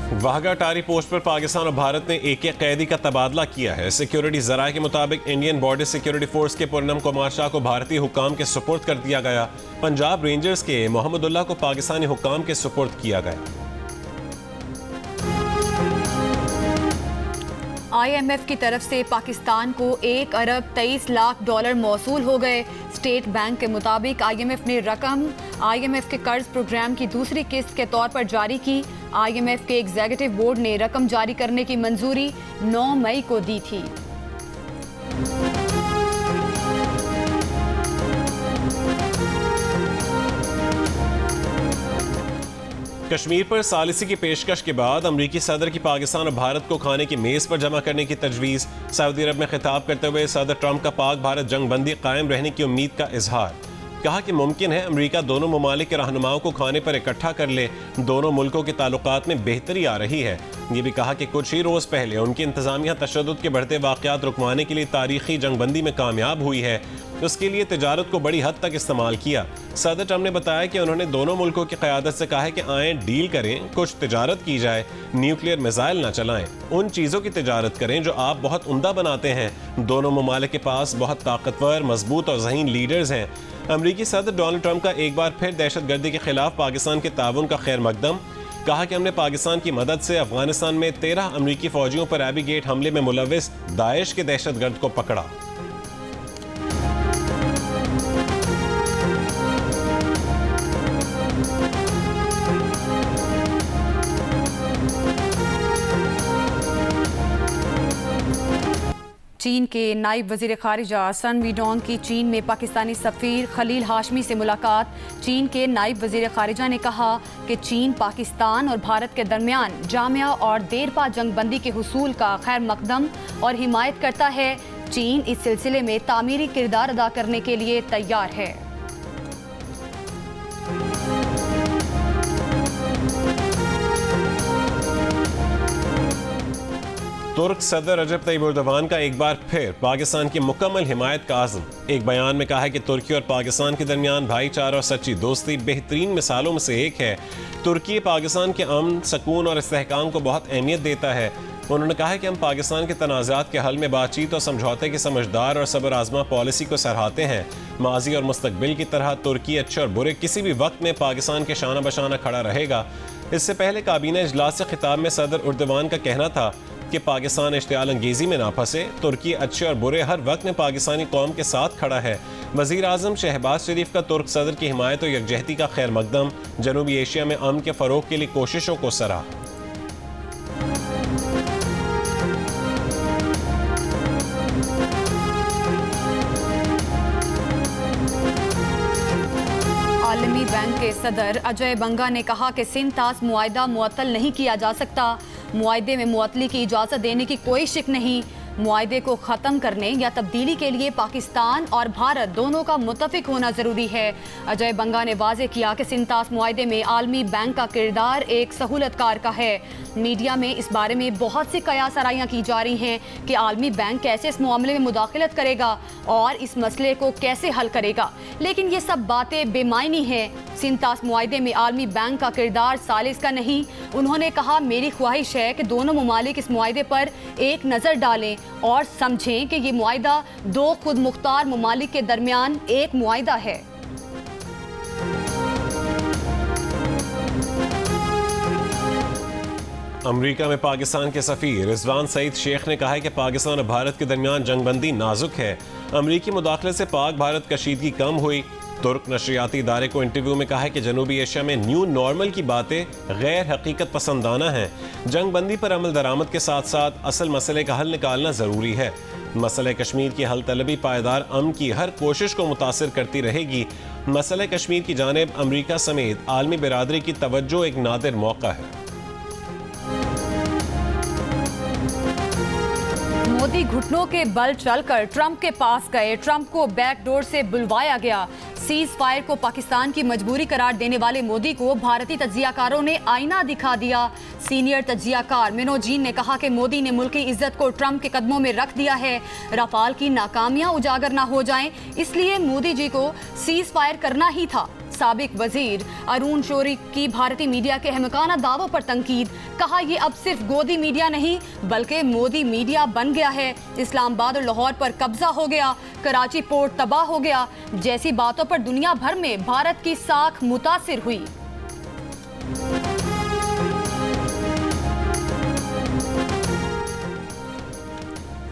वाहगा टारी post पर पाकिस्तान और भारत ने एक कैदी का तबादला किया है। सिक्योरिटी जराये के मुताबिक इंडियन बॉर्डर सिक्योरिटी फोर्स के पूनम कुमार शाह को भारतीय हुकाम के सुपुर्द कर दिया गया। पंजाब रेंजर्स के मोहम्मदुल्लाह को पाकिस्तानी हुकाम के सुपुर्द किया गया। IMF की तरफ से पाकिस्तान को 1 अरब 23 लाख डॉलर मौसूल हो गए। स्टेट बैंक के मुताबिक IMF ने रकम IMF के कर्ज प्रोग्राम की दूसरी किस्त के तौर पर जारी की। IMF के एग्जीक्यूटिव बोर्ड ने रकम जारी करने की मंजूरी 9 मई को दी थी। कश्मीर पर सालिसी की पेशकश के बाद अमरीकी सदर की पाकिस्तान और भारत को खाने की मेज़ पर जमा करने की तजवीज़। सऊदी अरब में खिताब करते हुए सदर ट्रंप का पाक भारत जंग बंदी कायम रहने की उम्मीद का इजहार। कहा कि मुमकिन है अमरीका दोनों ममालिक के रहनुमाओं को खाने पर इकट्ठा कर ले। दोनों मुल्कों के ताल्लुकात में बेहतरी आ रही है। ये भी कहा कि कुछ ही रोज़ पहले उनकी इंतजामिया तशद्दुद के बढ़ते वाक़यात रुकवाने के लिए तारीखी जंगबंदी में कामयाब हुई है। उसके लिए तिजारत को बड़ी हद तक इस्तेमाल किया। सदर ट्रंप ने बताया कि उन्होंने दोनों मुल्कों की क़यादत से कहा है कि आएँ डील करें, कुछ तिजारत की जाए, न्यूक्लियर मिसाइल ना चलाएं, उन चीज़ों की तिजारत करें जो आप बहुत उम्दा बनाते हैं। दोनों ममालिक के पास बहुत ताकतवर, मजबूत और ज़हीन लीडर्स हैं। अमरीकी सदर डोनाल्ड ट्रंप का एक बार फिर दहशतगर्दी के खिलाफ पाकिस्तान के ताउन का खैर मकदम। कहा कि हमने पाकिस्तान की मदद से अफगानिस्तान में 13 अमरीकी फौजियों पर एबी गेट हमले में मुलविस दाइश के दहशतगर्द को पकड़ा। चीन के नायब वजीर खारिजा सन वीडोंग की चीन में पाकिस्तानी सफीर खलील हाशमी से मुलाकात। चीन के नायब वजीर खारिजा ने कहा कि चीन पाकिस्तान और भारत के दरमियान जामिया और देरपा जंगबंदी के हुसूल का खैर मकदम और हिमायत करता है। चीन इस सिलसिले में तामीरी किरदार अदा करने के लिए तैयार है। तुर्क सदर रजब तैयब एर्दोगान का एक बार फिर पाकिस्तान की मुकम्मल हिमायत का आज़म। एक बयान में कहा है कि तुर्की और पाकिस्तान के दरमियान भाईचारा और सच्ची दोस्ती बेहतरीन मिसालों में से एक है। तुर्की पाकिस्तान के अमन, सकून और इस्तेहकाम को बहुत अहमियत देता है। उन्होंने कहा है कि हम पाकिस्तान के तनाज़ात के हल में बातचीत और समझौते की समझदार और सब्र आज़मा पॉलिसी को सराहते हैं। माजी और मुस्तकबिल की तरह तुर्की अच्छे और बुरे किसी भी वक्त में पाकिस्तान के शाना बशाना खड़ा रहेगा। इससे पहले काबीना इजलास से खिताब में सदर एर्दोगान का कहना था कि पाकिस्तान इश्तियाल अंगेजी में ना फंसे। तुर्की अच्छे और बुरे हर वक्त में पाकिस्तानी कौम के साथ खड़ा है। वज़ीर आज़म शहबाज शरीफ का तुर्क सदर की हिमायत और यकजहती का खैर मकदम। जनूबी एशिया में अमन के फ़रोग के लिए कोशिशों को सराहा। आलमी बैंक के सदर अजय बंगा ने कहा कि सिंतास मुआहदा मुअत्तल नहीं किया जा सकता। मुआहदे में मुअत्तली की इजाज़त देने की कोई शिक नहीं। मुआहदे को ख़त्म करने या तब्दीली के लिए पाकिस्तान और भारत दोनों का मुत्तफ़िक होना ज़रूरी है। अजय बंगा ने वाज़ेह किया कि सिंतास मुआहदे में आलमी बैंक का किरदार एक सहूलतकार का है। मीडिया में इस बारे में बहुत सी कयास आराइयाँ की जा रही हैं कि आलमी बैंक कैसे इस मामले में मुदाखलत करेगा और इस मसले को कैसे हल करेगा, लेकिन ये सब बातें बेमायनी हैं। सिंतास मुआहदे में आलमी बैंक का किरदार सालिस का नहीं। उन्होंने कहा, मेरी ख्वाहिश है कि दोनों ममालिक इस मुआहदे पर एक नज़र डालें और समझें कि ये मुआहदा दो खुद मुख्तार ममालिक के दरमियान एक मुआहदा है। अमरीका में पाकिस्तान के सफ़ीर रिजवान सईद शेख ने कहा है कि पाकिस्तान और भारत के दरमियान जंगबंदी नाजुक है। अमरीकी मुदाखले से पाक भारत कशीदगी कम हुई। तुर्क नशरियाती इदारे को इंटरव्यू में कहा है कि जनूबी एशिया में न्यू नॉर्मल की बातें गैर हकीकत पसंदाना हैं। जंगबंदी पर अमल दरामद के साथ साथ असल मसले का हल निकालना ज़रूरी है। मसले कश्मीर की हल तलबी पायदार अमन की हर कोशिश को मुतासिर करती रहेगी। मसले कश्मीर की जानिब अमरीका समेत आलमी बिरादरी की तवज्जो एक नादिर मौका है। मोदी घुटनों के बल चलकर ट्रंप के पास गए। ट्रंप को बैकडोर से बुलवाया गया। सीज फायर को पाकिस्तान की मजबूरी करार देने वाले मोदी को भारतीय तज्जियाकारों ने आईना दिखा दिया। सीनियर तज्जियाकार मिनोजीन ने कहा कि मोदी ने मुल्क की इज्जत को ट्रंप के कदमों में रख दिया है। रफाल की नाकामियां उजागर ना हो जाएं, इसलिए मोदी जी को सीज फायर करना ही था। साबिक वजीर अरुण शौरी की भारतीय मीडिया के अहमकाना दावों पर तंकीद। कहा यह अब सिर्फ गोदी मीडिया नहीं बल्कि मोदी मीडिया बन गया है। इस्लामाबाद और लाहौर पर कब्जा हो गया, कराची पोर्ट तबाह हो गया जैसी बातों पर दुनिया भर में भारत की साख मुतासिर हुई।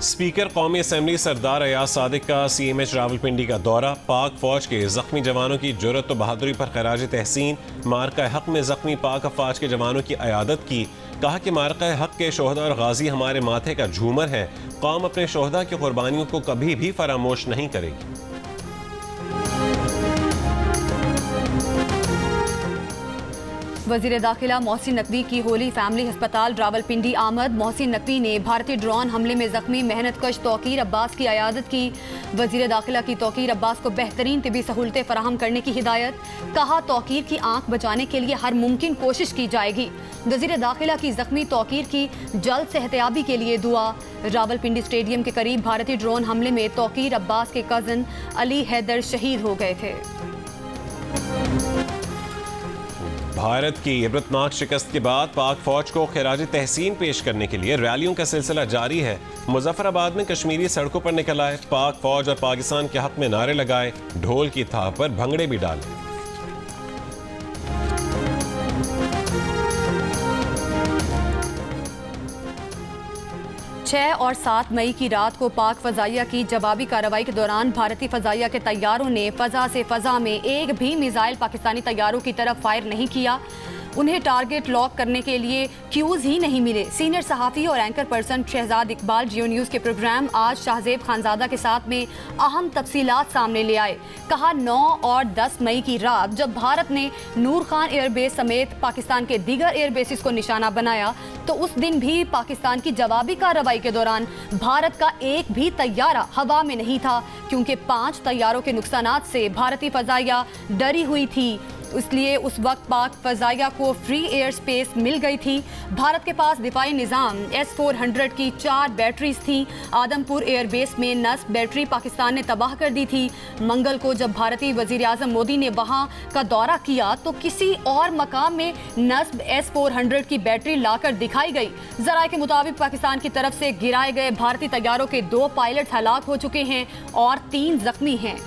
स्पीकर कौमी असम्बली सरदार अयाज सादिक का CMH रावलपिंडी का दौरा। पाक फौज के जख्मी जवानों की जुर्रत और बहादुरी पर खराज तहसीन। मार्का हक में जख्मी पाक अफवाज के जवानों की अयादत की। कहा कि मार्का हक के शोहदा और गाजी हमारे माथे का झूमर है। कौम अपने शोहदा की कुर्बानियों को कभी भी फरामोश नहीं करेगी। वजीर दाखिला मोहसिन नकवी की होली फैमिली अस्पताल रावलपिंडी आमद। मोहसिन नकवी ने भारतीय ड्रोन हमले में जख्मी मेहनत कश तौकीर अब्बास की अयादत की। वजीर दाखिला की तौकीर अब्बास को बेहतरीन तिबी सहूलतें फराहम करने की हिदायत। कहा तौकीर की आंख बचाने के लिए हर मुमकिन कोशिश की जाएगी। वजीर दाखिला की जख्मी तौकीर की जल्द सेहतयाबी के लिए दुआ। रावलपिंडी स्टेडियम के करीब भारतीय ड्रोन हमले में तौकीर अब्बास के कजन अली हैदर शहीद हो गए थे। भारत की इबरतनाक शिकस्त के बाद पाक फौज को खिराज तहसीन पेश करने के लिए रैलियों का सिलसिला जारी है। मुजफ्फराबाद में कश्मीरी सड़कों पर निकल आए, पाक फौज और पाकिस्तान के हक में नारे लगाए, ढोल की थाप पर भंगड़े भी डाले। 6 और 7 मई की रात को पाक फ़ज़ाइया की जवाबी कार्रवाई के दौरान भारतीय फ़ज़ाइया के तैयारों ने फ़ज़ा से फ़ज़ा में एक भी मिसाइल पाकिस्तानी तैयारों की तरफ फायर नहीं किया। उन्हें टारगेट लॉक करने के लिए क्यूज़ ही नहीं मिले। सीनियर सहाफ़ी और एंकर पर्सन शहजाद इकबाल जियो न्यूज़ के प्रोग्राम आज शाहजेब खानजादा के साथ में अहम तफसीलात सामने ले आए। कहा 9 और 10 मई की रात जब भारत ने नूर खान एयरबेस समेत पाकिस्तान के दीगर एयरबेसिस को निशाना बनाया तो उस दिन भी पाकिस्तान की जवाबी कार्रवाई के दौरान भारत का एक भी तैयारा हवा में नहीं था, क्योंकि 5 तैयारों के नुकसानात से भारतीय फ़ज़ाइया डरी हुई थी। इसलिए उस वक्त पाक फ़ज़ाइया को फ्री एयर स्पेस मिल गई थी। भारत के पास दिफाई निज़ाम S-400 की 4 बैटरीज थी। आदमपुर एयरबेस में नस्ब बैटरी पाकिस्तान ने तबाह कर दी थी। मंगल को जब भारतीय वज़ीर आज़म मोदी ने वहाँ का दौरा किया तो किसी और मकाम में नस्ब S-400 की बैटरी लाकर दिखाई गई। ज़राए के मुताबिक पाकिस्तान की तरफ से गिराए गए भारतीय तैयारों के 2 पायलट हलाक हो चुके हैं और 3 जख्मी हैं।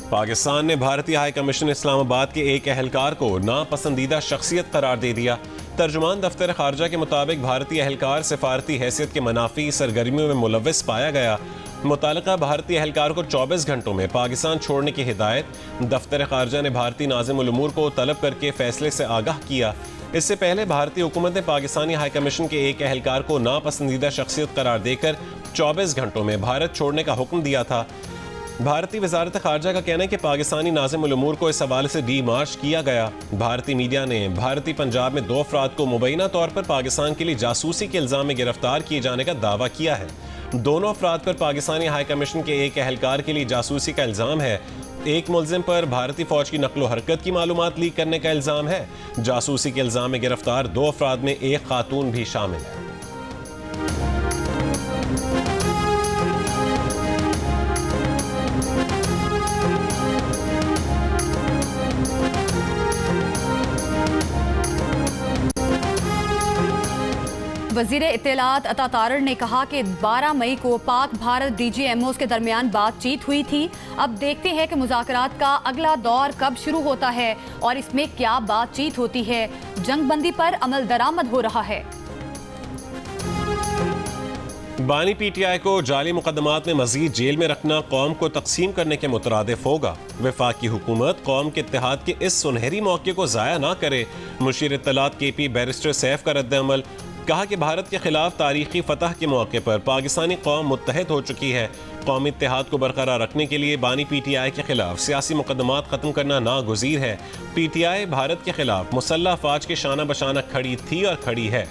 पाकिस्तान ने भारतीय हाई कमीशन इस्लामाबाद के एक अहलकार को नापसंदीदा शख्सियत करार दे दिया। तर्जुमान दफ्तर खारजा के मुताबिक भारतीय अहलकार सिफारती हैसियत के मनाफी सरगर्मियों में मुलव्वस पाया गया। मुतालिका भारतीय अहलकार को 24 घंटों में पाकिस्तान छोड़ने की हिदायत। दफ्तर खारजा ने भारतीय नाज़िम उल उमूर को तलब करके फैसले से आगाह किया। इससे पहले भारतीय हुकूमत ने पाकिस्तानी हाई कमीशन के एक अहलकार को नापसंदीदा शख्सियत करार देकर 24 घंटों में भारत छोड़ने का हुक्म दिया था। भारतीय वजारत खारजा का कहना है कि पाकिस्तानी नाज़िम उल उमूर को इस हवाले से डीमार्च किया गया। भारतीय मीडिया ने भारतीय पंजाब में 2 अफराद को मुबैना तौर पर पाकिस्तान के लिए जासूसी के इल्ज़ाम में गिरफ्तार किए जाने का दावा किया है। दोनों अफराद पर पाकिस्तानी हाई कमीशन के एक अहलकार के लिए जासूसी का इल्ज़ाम है। एक मुलजिम पर भारतीय फौज की नकलो हरकत की मालूमात लीक करने का इल्ज़ाम है। जासूसी के इल्ज़ाम में गिरफ्तार 2 अफराद में एक खातून भी शामिल है। वज़ीर इत्तलात अता तारड़ ने कहा कि 12 मई को पाक भारत DGMOs के दरमियान बातचीत हुई थी। अब देखते हैं कि मुज़ाकरात का अगला दौर कब शुरू होता है और इसमें क्या बातचीत होती है। जंगबंदी पर अमल दरामद हो रहा है। बानी PTI को जाली मुकदमात में मजीद जेल में रखना कौम को तकसीम करने के मुतरादिफ होगा। वफाकी हुकूमत कौम के इत्तेहाद के इस सुनहरी मौके को ज़ाया ना करे। मुशीर इत्तलात KP बैरिस्टर सैफ का रद्द-ए-अमल। कहा कि भारत के खिलाफ तारीखी फतह के मौके पर पाकिस्तानी कौम मुत्तहद हो चुकी है। कौमी इत्तेहाद को बरकरार रखने के लिए बानी PTI के खिलाफ सियासी मुकदमात ख़त्म करना नागुज़ीर है। PTI भारत के खिलाफ मुसल्लह अफवाज के शाना बशाना खड़ी थी और खड़ी है।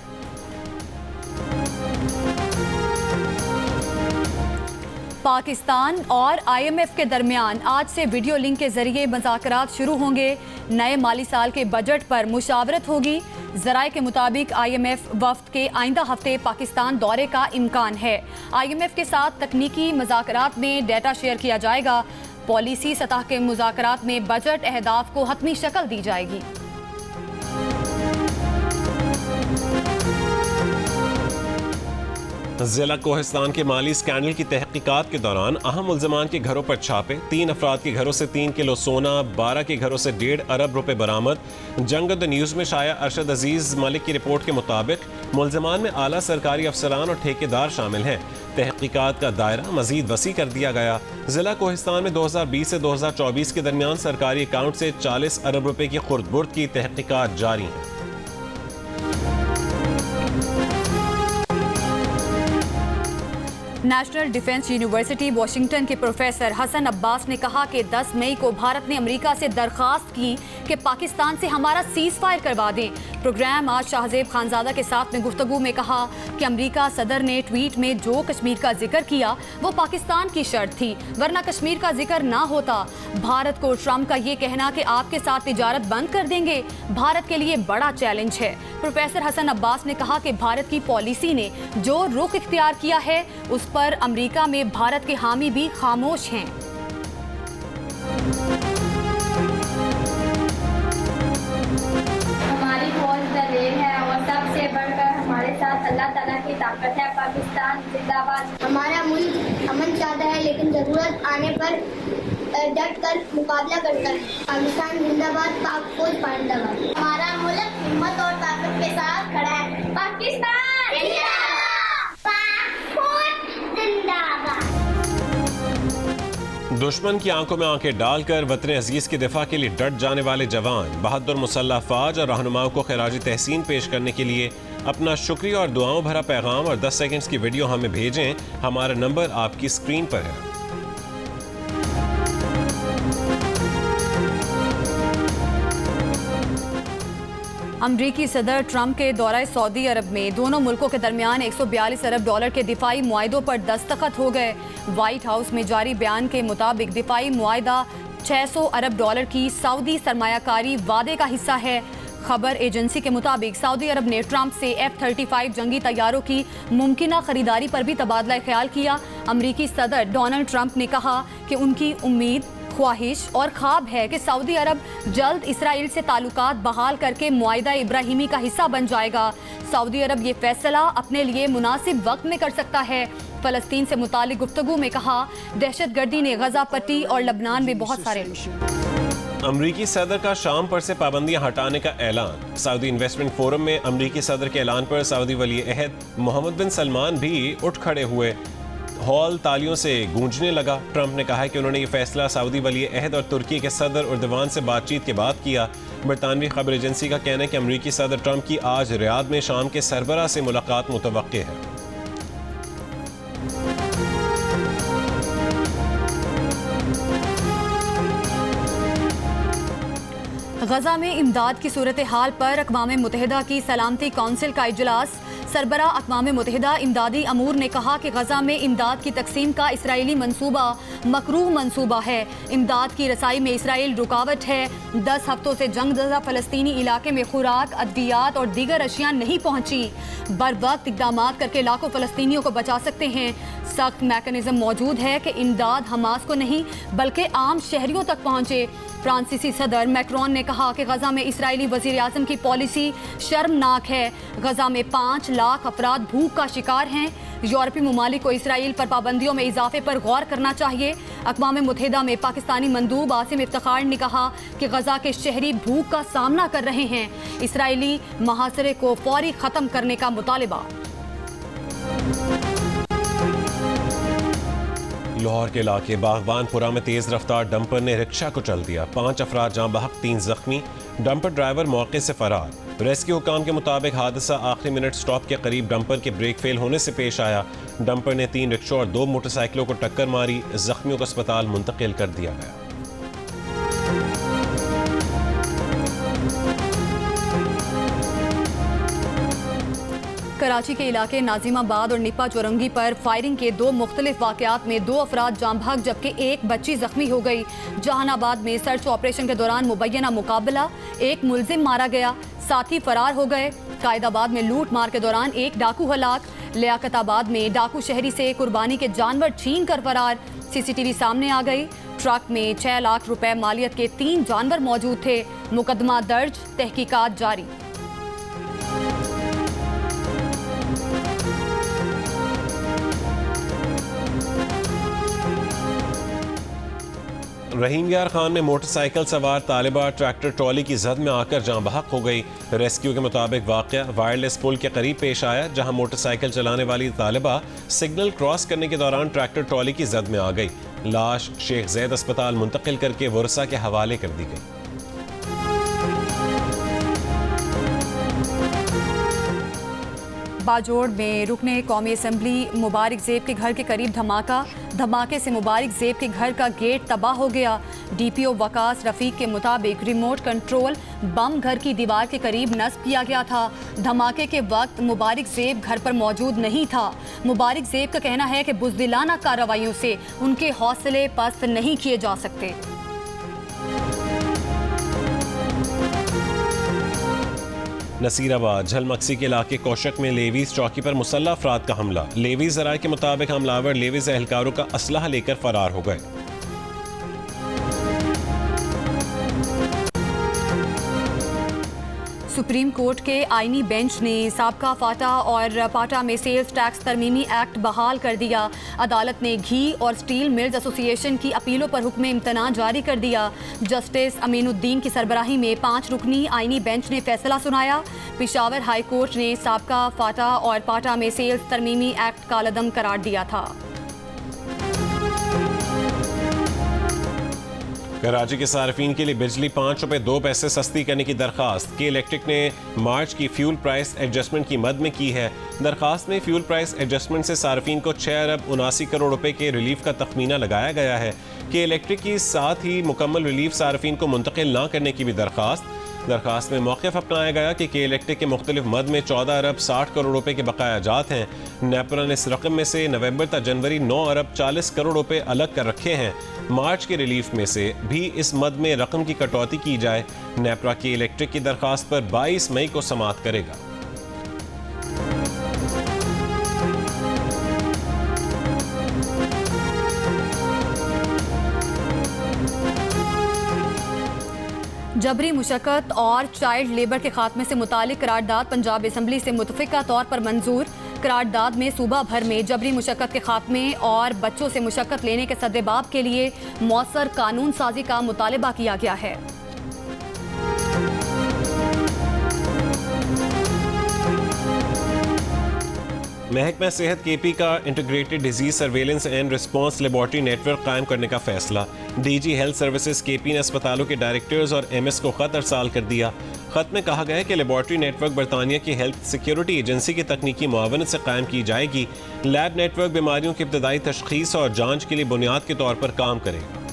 पाकिस्तान और IMF के दरमियान आज से वीडियो लिंक के जरिए मुज़ाकरात शुरू होंगे। नए माली साल के बजट पर मुशावरत होगी। ज़राए के मुताबिक IMF वफ्द के आइंदा हफ्ते पाकिस्तान दौरे का इम्कान है। IMF के साथ तकनीकी मुज़ाकरात में डेटा शेयर किया जाएगा। पॉलिसी सतह के मुज़ाकरात में बजट अहदाफ को हतमी शक्ल दी जाएगी। जिला कोहिस्तान के माली स्कैंडल की तहकीकात के दौरान अहम मुल्ज़मान के घरों पर छापे। 3 अफराद के घरों से 3 किलो सोना, 12 के घरों से 1.5 अरब रुपए बरामद। जंग द न्यूज़ में शाया अरशद अजीज मलिक की रिपोर्ट के मुताबिक मुल्ज़मान में आला सरकारी अफसरान और ठेकेदार शामिल हैं। तहकीकात का दायरा मजीद वसी कर दिया गया। जिला कोहिस्तान में 2020 से 2024 के दरमियान सरकारी अकाउंट से 40 अरब रुपए की खुर्द-बुर्द की तहकीकात जारी हैं। नेशनल डिफेंस यूनिवर्सिटी वाशिंगटन के प्रोफेसर हसन अब्बास ने कहा कि 10 मई को भारत ने अमेरिका से दरख्वास्त की कि पाकिस्तान से हमारा सीज फायर करवा दें। प्रोग्राम आज शाहजेब खानजादा के साथ में गुफ्तगू में कहा कि अमेरिका सदर ने ट्वीट में जो कश्मीर का जिक्र किया वो पाकिस्तान की शर्त थी, वरना कश्मीर का जिक्र ना होता। भारत को ट्रंप का ये कहना कि आपके साथ तिजारत बंद कर देंगे भारत के लिए बड़ा चैलेंज है। प्रोफेसर हसन अब्बास ने कहा कि भारत की पॉलिसी ने जो रुख इख्तियार किया है उस पर अमेरिका में भारत के हामी भी खामोश हैं। हमारी फौज दलेर है और सबसे बढ़कर हमारे साथ अल्लाह ताला की ताकत है। पाकिस्तान जिंदाबाद। हमारा मुल्क अमन चाहता है लेकिन जरूरत आने पर डट कर मुकाबला करता है। पाकिस्तान जिंदाबाद, पाक फौज जिंदाबाद। हमारा मुल्क हिम्मत और ताकत के साथ खड़ा है। पाकिस्तान जिंदाबाद, पाक फौज जिंदाबाद। दुश्मन की आंखों में आंखें डालकर वतन अजीज की दिफा के लिए डट जाने वाले जवान, बहादुर मुसल्लह फौज और रहनुमाओं को खिराज तहसीन पेश करने के लिए अपना शुक्रिया और दुआओं भरा पैगाम और 10 सेकंड्स की वीडियो हमें भेजें। हमारा नंबर आपकी स्क्रीन पर है। अमरीकी सदर ट्रंप के दौरे सऊदी अरब में दोनों मुल्कों के दरमियान 142 अरब डॉलर के दिफाई मुआहदों पर दस्तखत हो गए। व्हाइट हाउस में जारी बयान के मुताबिक दिफाई मुआहदा 600 अरब डॉलर की सऊदी सरमायाकारी वादे का हिस्सा है। खबर एजेंसी के मुताबिक सऊदी अरब ने ट्रंप से F-35 जंगी तैयारों की मुमकिना खरीदारी पर भी तबादला ख्याल किया। अमरीकी सदर डोनाल्ड ट्रंप ने कहा कि उनकी उम्मीद, ख्वाहिश और ख्वाब है कि सऊदी अरब जल्द इसराइल से ताल्लुकात बहाल करके मुआहिदा इब्राहिमी का हिस्सा बन जाएगा। सऊदी अरब ये फैसला अपने लिए मुनासिब वक्त में कर सकता है। फलस्तीन से मुतालिक गुफ्तगू में कहा, दहशतगर्दी ने गजा पट्टी और लबनान में बहुत सारे अमरीकी सदर का शाम पर से पाबंदियां हटाने का ऐलान। सऊदी इन्वेस्टमेंट फोरम में अमरीकी सदर के ऐलान पर सऊदी वली अहद मोहम्मद बिन सलमान भी उठ खड़े हुए। हॉल तालियों से गूंजने लगा। ट्रंप ने कहा है कि उन्होंने ये फैसला सऊदी वली अहद और तुर्की के सदर उर्दवान से बातचीत के बाद किया। बरतानवी खबर एजेंसी का कहना है कि अमरीकी सदर ट्रंप की आज रियाद में शाम के सरबराह से मुलाकात मुतवक्के है। गजा में इमदाद की सूरत हाल पर अक़वाम मुत्तहिदा की सलामती कौंसिल का इजलास। सरबरा अक़वाम मुत्तहिदा इमदादी अमूर ने कहा कि गजा में इमदाद की तकसीम का इसराइली मंसूबा मकरूह मंसूबा है। इमदाद की रसाई में इसराइल रुकावट है। 10 हफ्तों से जंगज़दा फ़लस्तीनी इलाके में खुराक, अद्वियात और दीगर अशिया नहीं पहुँची। बर वक्त इक़दाम करके लाखों फ़लस्तीनियों को बचा सकते हैं। सख्त मैकेनिज़्म मौजूद है कि इमदाद हमास को नहीं बल्कि आम शहरियों तक पहुँचे। फ्रांसीसी सदर मैक्रोन ने कहा कि गजा में इसराइली वज़ीर आज़म की पॉलिसी शर्मनाक है। गजा में 5 लाख अफराद भूख का शिकार हैं। यूरोपीय ममालिक को इसराइल पर पाबंदियों में इजाफे पर गौर करना चाहिए। अक़वाम मुत्तहिदा में पाकिस्तानी मंदूब आसिम इफ्तिखार ने कहा कि गजा के शहरी भूख का सामना कर रहे हैं। इसराइली मुहासरे को फौरी ख़त्म करने का मुतालिबा। लाहौर के इलाके बागबानपुरा में तेज रफ्तार डंपर ने रिक्शा को चल दिया। 5 अफराद जाँ बहक, 3 जख्मी। डंपर ड्राइवर मौके से फरार। रेस्क्यू हुकाम के मुताबिक हादसा आखिरी मिनट स्टॉप के करीब डंपर के ब्रेक फेल होने से पेश आया। डंपर ने 3 रिक्शा और 2 मोटरसाइकिलों को टक्कर मारी। जख्मियों को अस्पताल मुंतकिल कर दिया गया। कराची के इलाके नाजिमाबाद और निपा चौरंगी पर फायरिंग के 2 मुख्तलिफ वाक़यात में 2 अफराद जाँ बहक जबकि 1 बच्ची जख्मी हो गई। जहानाबाद में सर्च ऑपरेशन के दौरान मुबैना मुकाबला, 1 मुलजिम मारा गया, साथी फरार हो गए। कायदाबाद में लूट मार के दौरान 1 डाकू हलाक। लियाकताबाद में डाकू शहरी से कुर्बानी के जानवर छीन कर फरार। CCTV सामने आ गई। ट्रक में 6 लाख रुपए मालियत के 3 जानवर मौजूद थे। मुकदमा दर्ज, तहकीकात जारी। रहीम यार खान में मोटरसाइकिल सवार तालिबा ट्रैक्टर ट्रॉली की जद में आकर जाँ बहक हो गई। रेस्क्यू के मुताबिक वाक़या वायरलेस पुल के करीब पेश आया, जहां मोटरसाइकिल चलाने वाली तालिबा सिग्नल क्रॉस करने के दौरान ट्रैक्टर ट्रॉली की जद में आ गई। लाश शेख जैद अस्पताल मुंतकिल करके वर्सा के हवाले कर दी गई। बाजोड़ में रुकने कौमी असम्बली मुबारक ज़ेब के घर के करीब धमाके से मुबारक ज़ेब के घर का गेट तबाह हो गया। डीपीओ वकास रफ़ीक के मुताबिक रिमोट कंट्रोल बम घर की दीवार के करीब नस्ब किया गया था। धमाके के वक्त मुबारक ज़ेब घर पर मौजूद नहीं था। मुबारक ज़ेब का कहना है कि बुज़दिलाना कार्रवाइयों से उनके हौसले पस्त नहीं किए जा सकते। नसीराबाद झलमक्सी के इलाके कौशक में लेवीज चौकी पर मुसल्लह अफराद का हमला। लेवीज ज़राए के मुताबिक हमलावर लेवीज एहलकारों का असलहा लेकर फरार हो गए। सुप्रीम कोर्ट के आईनी बेंच ने साबका फाटा और पाटा में सेल्स टैक्स तरमीमी एक्ट बहाल कर दिया। अदालत ने घी और स्टील मिल्स एसोसिएशन की अपीलों पर हुक्म इम्तना जारी कर दिया। जस्टिस अमीनुद्दीन की सरबराही में 5 रुकनी आईनी बेंच ने फैसला सुनाया। पेशावर हाई कोर्ट ने साबका फाटा और पाटा में सेल्स तरमीमी एक्ट कालअदम करार दिया था। कराची के सार्फिन के लिए बिजली 5 रुपए 2 पैसे सस्ती करने की दरखास्त के इलेक्ट्रिक ने मार्च की फ्यूल प्राइस एडजस्टमेंट की मद में की है। दरखास्त में फ्यूल प्राइस एडजस्टमेंट से सार्फिन को 6 अरब 79 करोड़ रुपए के रिलीफ का तखमीना लगाया गया है। कि इलेक्ट्रिक की साथ ही मुकम्मल रिलीफ सार्फिन को मुंतकिल न करने की भी दरखास्त में मौक़िफ़ अपनाया गया कि इलेक्ट्रिक के मुख्तलिफ मद में 14 अरब 60 करोड़ रुपए के बकाया जात हैं। नेपरा ने इस रकम में से नवंबर तक जनवरी 9 अरब 40 करोड़ रुपए अलग कर रखे हैं। मार्च के रिलीफ में से भी इस मद में रकम की कटौती की जाए। नेपरा की इलेक्ट्रिक की दरखास्त पर 22 मई को समाअत करेगा। जबरी मुशक्कत और चाइल्ड लेबर के खात्मे से मुतालिक करारदाद पंजाब असम्बली से मुतफ़िका तौर पर मंजूर। करारदाद में सूबा भर में जबरी मुशक्कत के खात्मे और बच्चों से मुशक्कत लेने के सद्देबाब के लिए मौसर कानून साजी का मुतालबा किया गया है। महकमा सेहत केपी का integrated disease surveillance and response laboratory network कायम करने का फैसला। डीजी हेल्थ सर्विसेज केपी ने अस्पतालों के डायरेक्टर्स और एमएस को खत अरसाल कर दिया। खत में कहा गया है कि लेबॉर्ट्री नेटवर्क बरतानिया की हेल्थ सिक्योरिटी एजेंसी की तकनीकी मुआवनत से कायम की जाएगी। लैब नेटवर्क बीमारियों की इब्तदाई तशखीस और जांच के लिए बुनियाद के तौर पर काम करेगा।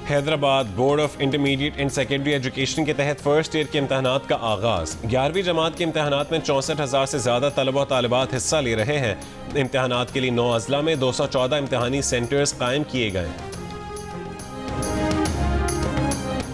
Hyderabad board of intermediate and secondary education के तहत फर्स्ट ईयर के इम्तहानात का आगाज़। 11वीं जमात के इम्तहानात में 64,000 से ज़्यादा तलबा और तालिबात हिस्सा ले रहे हैं। इम्तहानात के लिए 9 अजला में 214 इम्तहानी सेंटर्स कायम किए गए हैं।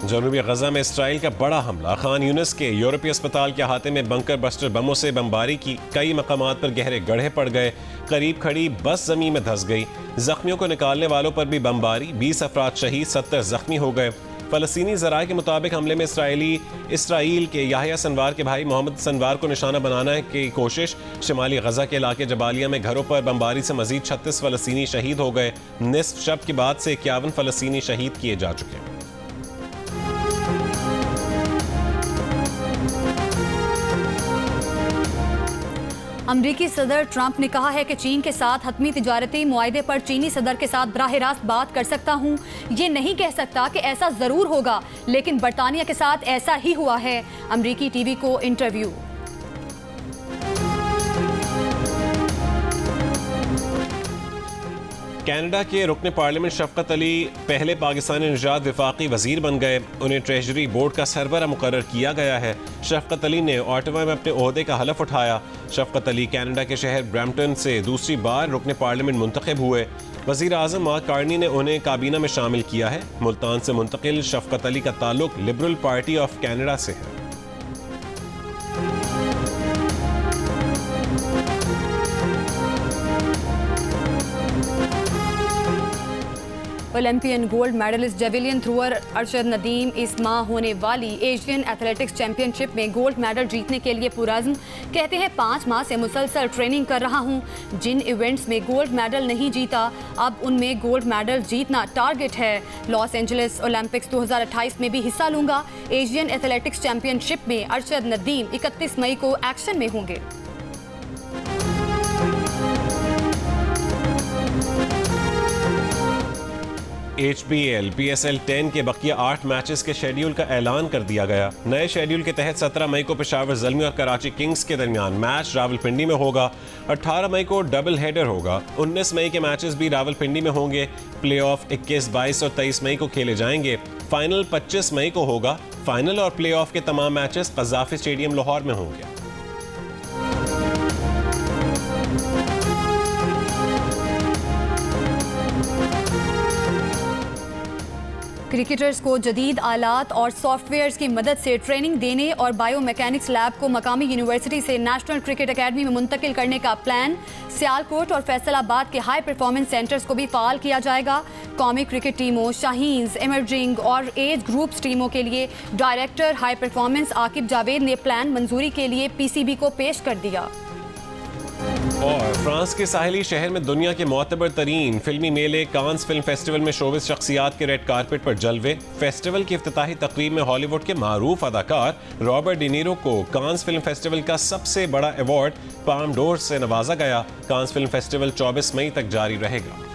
जनूबी गजा में इसराइल का बड़ा हमला। खान यूनिस के यूरोपीय अस्पताल के अहाते में बंकर बस्टर बमों से बमबारी की। कई मकामात पर गहरे गड्ढे पड़ गए। करीब खड़ी बस जमीन में धंस गई। जख्मियों को निकालने वालों पर भी बमबारी। 20 अफराद शहीद, 70 जख्मी हो गए। फ़लस्तीनी ज़राए के मुताबिक हमले में इसराइल के याहिया सनवार के भाई मोहम्मद सनवार को निशाना बनाने की कोशिश। शिमाली गजा के इलाके जबालिया में घरों पर बमबारी से मजीद 36 फ़लस्तीनी शहीद हो गए। निस्फ शब के बाद से 51 फ़लस्तीनी शहीद किए जा चुके हैं। अमरीकी सदर ट्रंप ने कहा है कि चीन के साथ हतमी तिजारती मुआहदे पर चीनी सदर के साथ बराह रास्त बात कर सकता हूं। ये नहीं कह सकता कि ऐसा जरूर होगा, लेकिन बरतानिया के साथ ऐसा ही हुआ है। अमरीकी टीवी को इंटरव्यू। कनाडा के रुकने पार्लियामेंट शफकत अली पहले पाकिस्तानी निजात वफाकी वजीर बन गए। उन्हें ट्रेजरी बोर्ड का सरबरा मुकर्रर किया गया है। शफकत अली ने ऑटवा में अपने ओहदे का हलफ उठाया। शफकत अली कनाडा के शहर ब्रैम्पटन से दूसरी बार रुकने पार्लियामेंट मुंतखब हुए। वज़ीर आज़म मार्क कार्नी ने उन्हें काबीना में शामिल किया है। मुल्तान से मुंतकिल शफकत अली का ताल्लुक लिबरल पार्टी ऑफ कनाडा से है। Olympian gold medallist javelin thrower Arshad Nadeem इस माह होने वाली एशियन एथलेटिक्स चैंपियनशिप में गोल्ड मेडल जीतने के लिए पुरअज़्म। कहते हैं 5 माह से मुसलसल ट्रेनिंग कर रहा हूं। जिन इवेंट्स में गोल्ड मेडल नहीं जीता अब उनमें गोल्ड मेडल जीतना टारगेट है। लॉस एंजलिस ओलंपिक्स 2028 में भी हिस्सा लूंगा। एशियन एथलेटिक्स चैंपियनशिप में अरशद नदीम 31 मई को एक्शन में होंगे। HBL PSL 10 के बकिया 8 मैचेस के शेड्यूल का ऐलान कर दिया गया। नए शेड्यूल के तहत 17 मई को पेशावर ज़ल्मी और कराची किंग्स के दरमियान मैच रावलपिंडी में होगा। 18 मई को डबल हेडर होगा। 19 मई के मैचेस भी रावलपिंडी में होंगे। प्लेऑफ 21, 22 और 23 मई को खेले जाएंगे। फाइनल 25 मई को होगा। फाइनल और प्लेऑफ के तमाम मैचेस कज़ाफ़ी स्टेडियम लाहौर में होंगे। क्रिकेटर्स को जदीद आलात और सॉफ्टवेयर्स की मदद से ट्रेनिंग देने और बायोमैकेनिक्स लैब को मकामी यूनिवर्सिटी से नेशनल क्रिकेट एकेडमी में मुंतकिल करने का प्लान। सियालकोट और फैसलाबाद के हाई परफॉर्मेंस सेंटर्स को भी फाल किया जाएगा। कौमी क्रिकेट टीमों, शाहीन्स, इमर्जिंग और एज ग्रुप्स टीमों के लिए director high performance Aqib Javed ने प्लान मंजूरी के लिए PCB को पेश कर दिया। और फ्रांस के साहिली शहर में दुनिया के मोतबर तरीन फिल्मी मेले कांस फिल्म फेस्टिवल में शोबिस शख्सियात के रेड कारपेट पर जलवे। फेस्टिवल की इफ्तिताही तकरीब में हॉलीवुड के मारूफ अदाकार रॉबर्ट डिनीरो को कांस फिल्म फेस्टिवल का सबसे बड़ा अवार्ड पाम डोर से नवाजा गया। कांस फिल्म फेस्टिवल 24 मई तक जारी रहेगा।